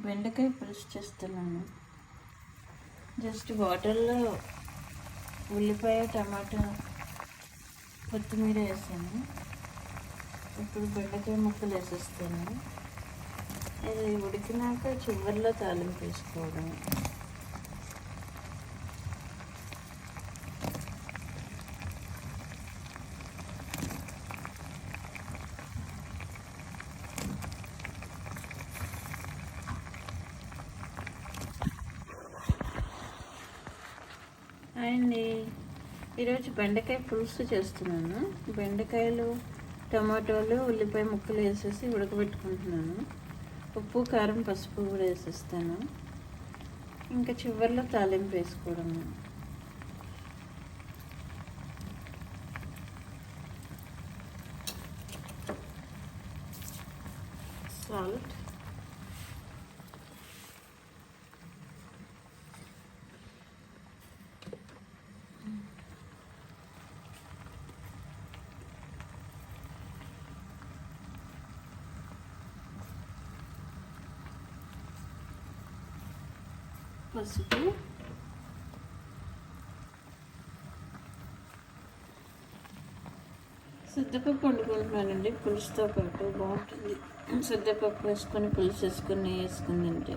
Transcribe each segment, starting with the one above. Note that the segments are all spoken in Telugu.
బెండకాయ పులుసు చేస్తున్నాను. జస్ట్ వాటర్లో ఉల్లిపాయ, టమాటా, కొత్తిమీర వేసాను. ఇప్పుడు బెండకాయ ముక్కలు వేసేస్తాను. ఇది ఉడికినాక చివరిలో తాలింపు వేసుకోవడం. అండి ఈరోజు బెండకాయ పులుసు చేస్తున్నాను. బెండకాయలు, టమాటోలు, ఉల్లిపాయ ముక్కలు వేసేసి ఉడకబెట్టుకుంటున్నాను. ఉప్పు, కారం, పసుపు కూడా వేసేస్తాను. ఇంకా చివరిలో తాలింపు వేసుకోవడము. సాల్ట్, పసుపు, శుద్ధపప్పు వండుకుంటున్నానండి. పులుసుతో పాటు బాగుంటుంది. శుద్ధపప్పు వేసుకొని పులుసు వేసుకొని తింటే.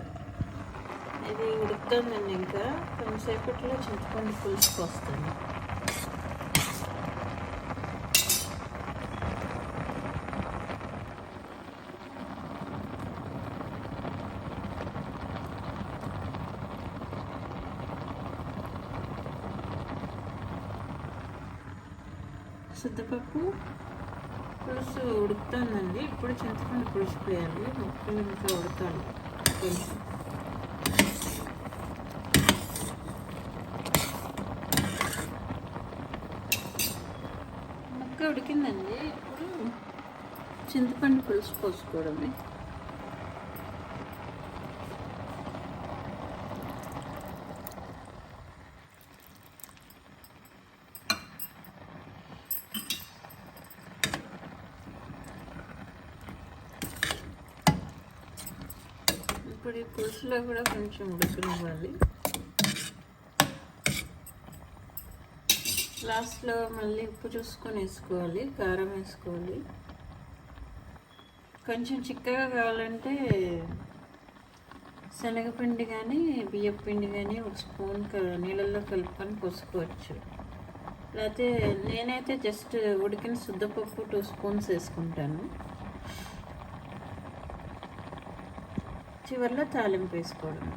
ఇది ఉడుకుతుందండి. ఇంకా కొంతసేపట్లో చింతపండు పులుసు పోస్తాను. శుద్ధపప్పు పులుసు ఉడుకుతుందండి. ఇప్పుడు చింతపండు పులుసు పోయాలి. ముక్కలు ఇంకా ఉడకాలి. ముక్క ఉడికిందండి. ఇప్పుడు చింతపండు పులుసు పోసుకోవడమే. ఇప్పుడు ఈ పులుసులో కూడా కొంచెం ఉడకనివ్వాలి. లాస్ట్లో మళ్ళీ ఉప్పు చూసుకొని వేసుకోవాలి, కారం వేసుకోవాలి. కొంచెం చిక్కగా కావాలంటే శనగపిండి కానీ బియ్యం పిండి కానీ ఒక స్పూన్ నీళ్ళల్లో కలుపుకొని పోసుకోవచ్చు. లేకపోతే నేనైతే జస్ట్ ఉడికిన శుద్ధపప్పు 2 స్పూన్స్ వేసుకుంటాను. చివరిలో తాలింపు వేసుకోవడం.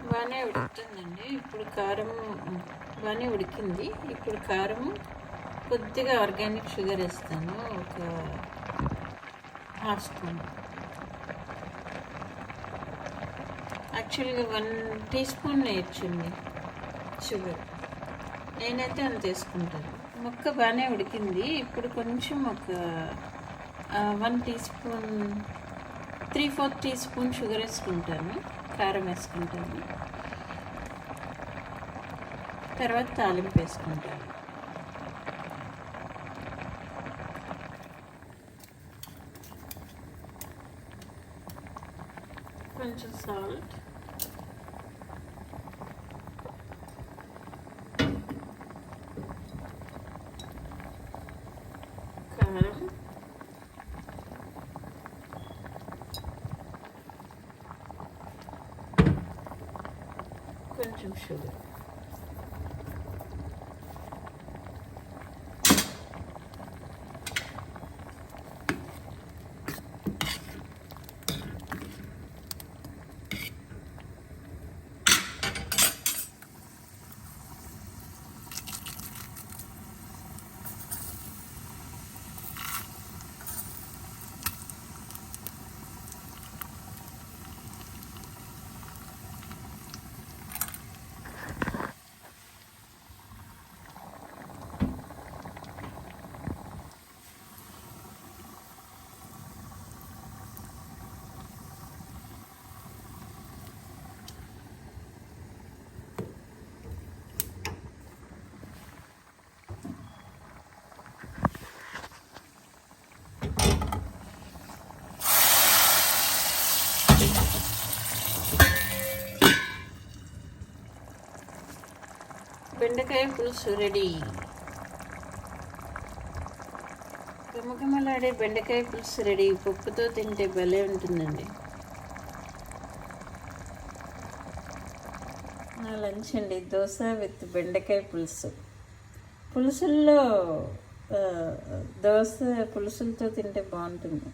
బాగానే ఉడుకుతుందండి. ఇప్పుడు కారము బాగానే ఉడికింది. ఇప్పుడు కారము, కొద్దిగా ఆర్గానిక్ షుగర్ వేస్తాను, ఒక 1/2 స్పూన్. యాక్చువల్గా 1 టీ స్పూన్ వేయచ్చండి షుగర్. నేనైతే అంత వేసుకుంటాను. ముక్క బాగానే ఉడికింది. ఇప్పుడు కొంచెం ఒక 1 teaspoon, 3/4 teaspoon sugar వేసుకుంటాను. కారం వేసుకుంటాను. తర్వాత తాలింపు వేసుకుంటాను. కొంచెం సాల్ట్, కారం, కొంచెం షుగర్. బెండకాయ పులుసు రెడీ. గుమగుమలాడే బెండకాయ పులుసు రెడీ. పప్పుతో తింటే భలే ఉంటుందండి. నా లంచ్ అండి, దోశ విత్ బెండకాయ పులుసు. పులుసుల్లో దోశ పులుసులతో తింటే బాగుంటుంది.